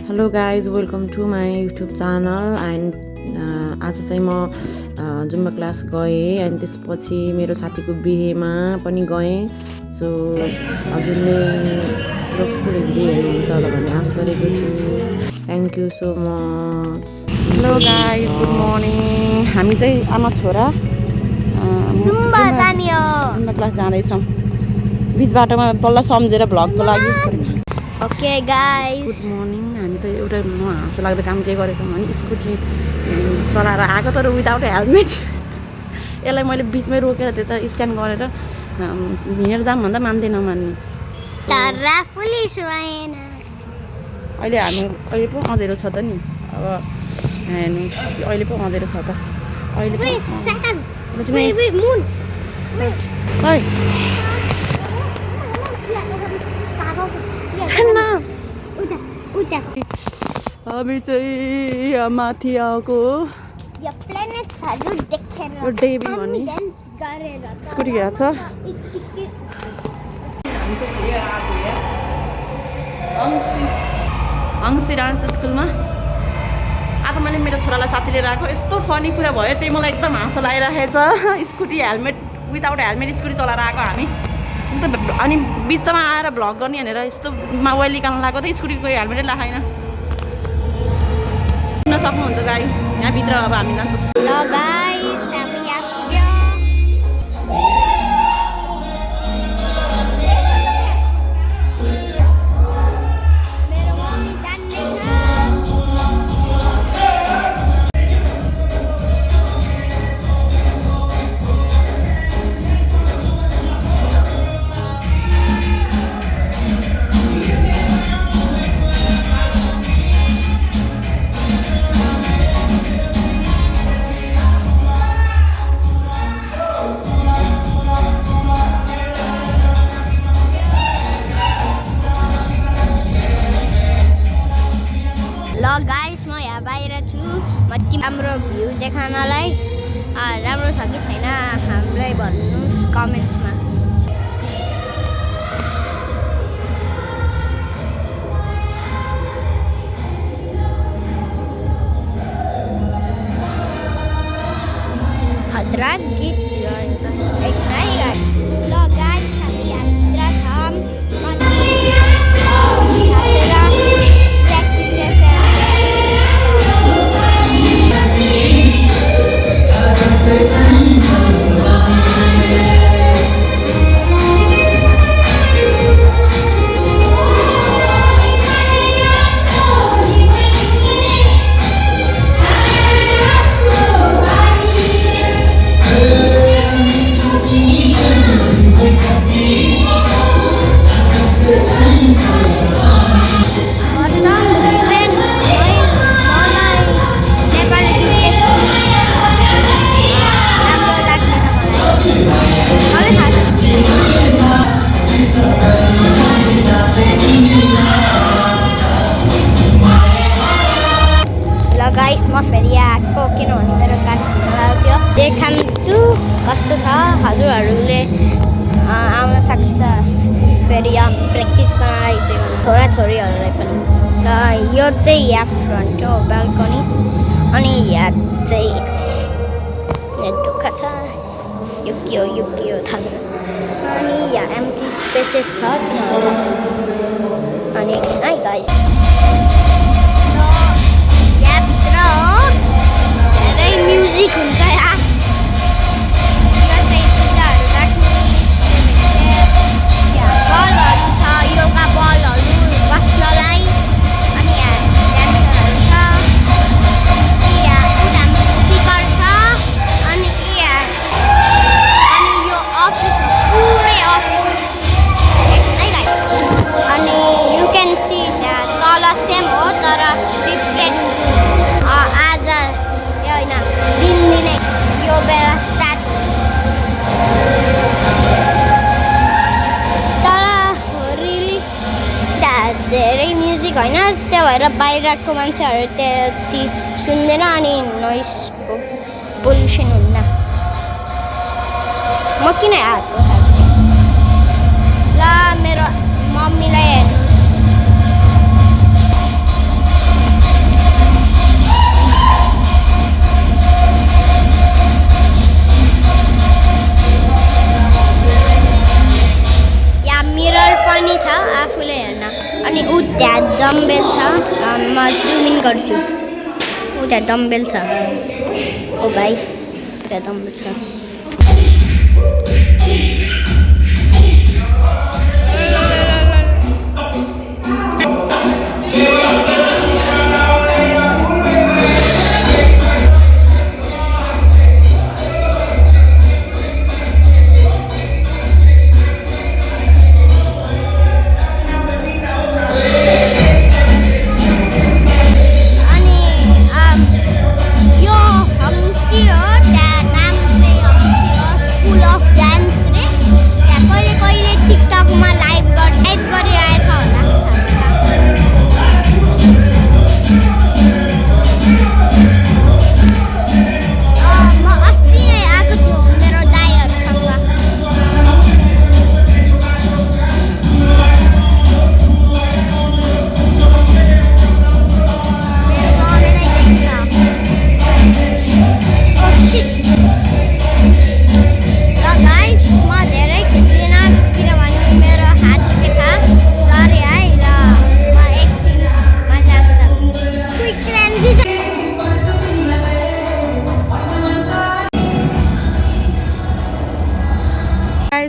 Hello guys welcome to my YouTube channel and आज चाहिँ म जुम्बा क्लास गएँ अनि त्यसपछि मेरो साथीको बिहेमा पनि गएँ। सो हजुरले पुरो फुल भिडियो हेर्नुहुन्छ होला भन्ने आश गरेको छु। Thank you so much. Hello guys good morning. हामी चाहिँ आमा छोरा जुम्बा क्लास जाँदैछौँ। बिच बाटोमा बल्ल सम्झेर भ्लगको लागि ओके गाइस गुड मर्निङ। हामी त एउटा हाँसो लाग्दो काम के गरेको भने स्कुटी चलाएर आएको तर विदाउट हेलमेट। यसलाई मैले बिचमै रोकेर त्यता स्क्यान गरेर हिँडेर जाम भन्दा मान्दै नमान्ने। अहिले हामी अहिले पो अँधेरो छ त नि। अब हेर्नु अहिले पो अँधेरो छ त। अहिले हामी चाहिँ यहाँ माथि आएको डेबी भन्ने स्कुटी गएको छ। हङ्सी डान्स स्कुलमा आज मैले मेरो छोरालाई साथी लिएर आएको। यस्तो फनी कुरा भयो, त्यही मलाई एकदम हाँसो लागिरहेको छ। Scooty helmet without helmet scooty चलाएर आएको हामी अनि बिचमा आएर भ्लग गर्ने भनेर यस्तो मोबाइल निकाल्नु लाग्यो त स्कुटीको हेलमेटै लगाएन। सुन्न सक्नुहुन्छ गाई यहाँभित्र। अब हामी जान्छौँ। गाइस म यहाँ बाहिर छु राम्रो भ्यू देखाउनलाई। राम्रो छ कि छैन हामीलाई भन्नुहोस् कमेन्ट्समा। खतरा गीत ल गाइस हामी यात्रा छौँ गाइस। म फेरि आएको किनभने मेरो कान छिर्न थियो। देखाउँछु कस्तो छ, हजुरहरूले आउन सक्छ फेरि प्र्याक्टिस गर्नलाई चाहिँ छोराछोरीहरूलाई पनि। र यो चाहिँ यहाँ फ्रन्ट हो बाल्कनी अनि यहाँ चाहिँ ढुक्क छ। यो के हो थाहा छैन। अनि यहाँ एम्प्टी स्पेसेस छ किनभने थाहा छैन। अनि है गाइस म्युजिक हुन्छ यहाँ बलहरू छ, योगा बलहरू बस्नलाई। अनि यहाँ ड्यान्सरहरू छ। यहाँ हाम्रो स्पिकर छ। अनि यो अफिस पुरै अफिस है गाइस। अनि यु क्यान सी त्यहाँ तल सेम हो तर डिफ्रेन्ट। आज होइन दिनदिनै यो बेला स्टार्ट तर रियली धेरै म्युजिक होइन, त्यो भएर बाहिरको मान्छेहरू त्यति सुन्दैन अनि नोइजको पोल्युसन हुन्न। म किन आएको ल मेरो मम्मीलाई हेर्नुहोस्। त्यहाँ डम्बेल छ म जुम इन गर्छु त्यहाँ डम्बेल छ ओ भाइ त्यहाँ डम्बेल छ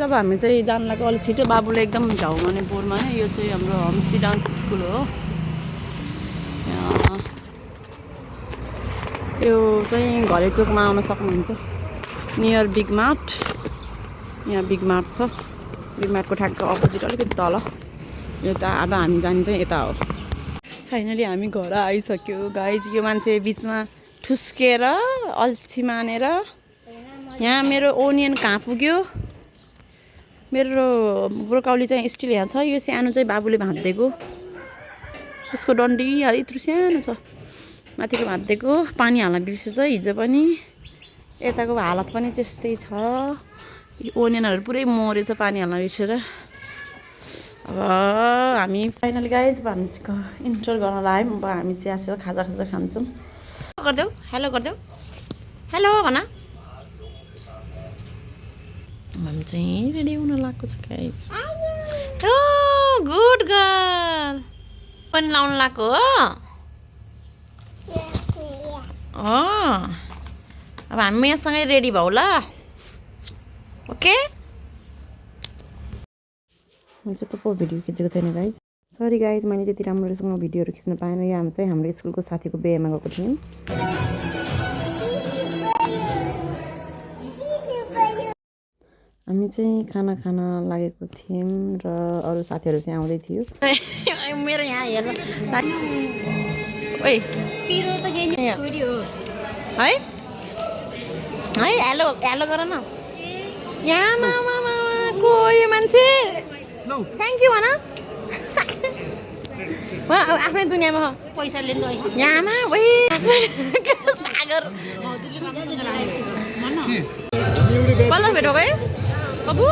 अब हामी चाहिँ जान लाग्यो अलिक छिटो बाबुले एकदम झाउमाने पोहोरमा नै यो चाहिँ हाम्रो होमसी डान्स स्कुल हो यो चाहिँ घरे चोकमा आउन सक्नुहुन्छ नियर बिग मार्ट यहाँ बिग मार्ट छ बिग मार्टको ठ्याक्क अपोजिट अलिकति तल यो त अब हामी जाने चाहिँ यता हो फाइनली हामी घर आइसक्यो गाइज यो मान्छे बिचमा ठुस्केर अल्छी मानेर यहाँ मेरो ओनियन कहाँ पुग्यो मेरो ब्रोकाउली चाहिँ स्टिल यहाँ छ यो सानो चाहिँ बाबुले भाँचिदिएको यसको डन्डी यत्रो सानो छ माथिको भाँचिदिएको पानी हाल्न बिर्सेछ हिजो पनि यताको हालत पनि त्यस्तै छ ओनियनहरू पुरै मरेछ पानी हाल्न बिर्सेर अब हामी फाइनली गाइज भान्जीको इन्टर गर्न लाग्यौँ अब हामी चाहिँ आएर खाजा खान्छौँ गरिदेऊ हेलो गरिदेऊ हेलो भन हामी चाहिँ रेडी हुन लागेको छ गाइज ओ गुड गर्ल पनि लाउन लागेको हो अब हामी यसँगै रेडी भौ ल ओके मैले चाहिँ पप्पा भिडियो खिचेको छैन गाइज सरी गाइज मैले त्यति राम्रोसँग भिडियोहरू खिच्न पाएन यो हामी चाहिँ हाम्रो स्कुलको साथीको बिहेमा गएको थियौँ हामी चाहिँ खाना खान लागेको थियौँ र अरू साथीहरू चाहिँ आउँदै थियो मेरो यहाँ हेर्नु ओइ पिरो त छोरी हो है है हेलो हेलो गर न यहाँ को यो मान्छे थ्याङ्क यू भन आफ्नै दुनियाँमा पैसा लिँदो यहाँमा ओइ सागर बल्ल भेटेको है बाबु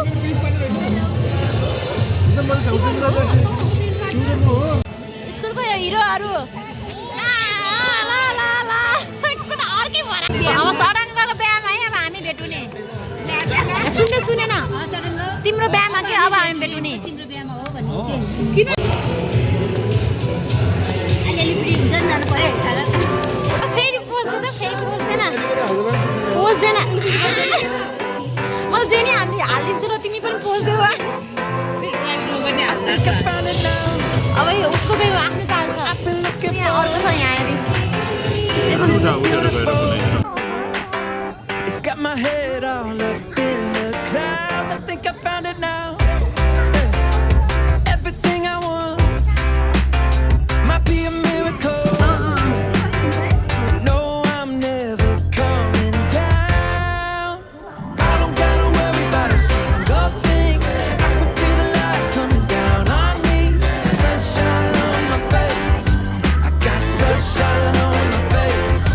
स्कुलको हिरोहरू अब सडङ्गको बिहामा है अब हामी भेटुने सुनेन तिम्रो बिहामा के अब हामी भेटुने किन फेरि पोस्दैन म जेनी हालिदिन्छु र तिमी पनि पोस्देऊ अब उसको चाहिँ आफ्नो चाल छ यहाँ अर्को छ यहाँ It's got my head all up in the clouds. I think I found it now. Everything I want might be a miracle. No, I'm never coming down. I don't gotta worry about a single thing. I can feel the light coming down on me. Sunshine on my face. I got sunshine on my face.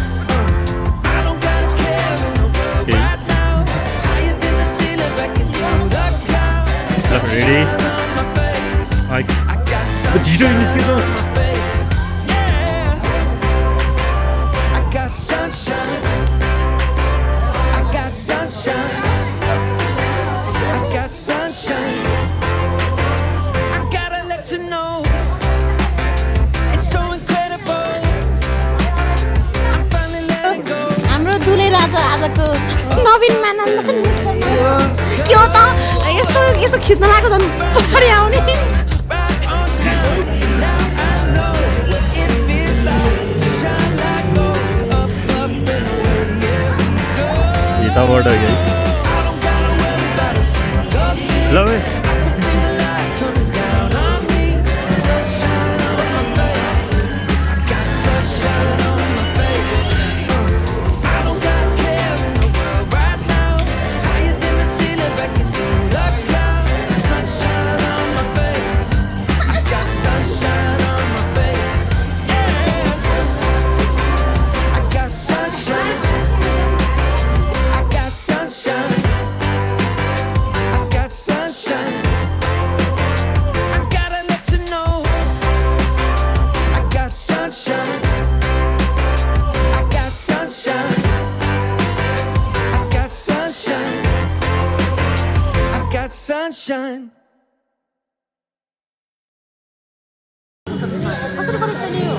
I don't gotta care in the world right now. आजको नवीन मानन्द के हो त यस्तो यस्तो खिच्न लाग्यो झन् पछाडि आउने right on time. Now I know what it feels like to shine like gold, up, up and away. Here we go. यताबाट गयो I don't gotta worry about a single thing. ल बे Feel the light coming down on me. Sunshine on my face. I got sunshine on my face. I don't got a care in the world right now. Higher than the ceiling, breaking through the clouds. Sunshine on my face. I got sunshine on my face. Yeah. I got sunshine. I got sunshine. I got sunshine. I gotta let you know. I got sunshine. I got sunshine. I got sunshine. I got sunshine. कसरी गरेछ नि यो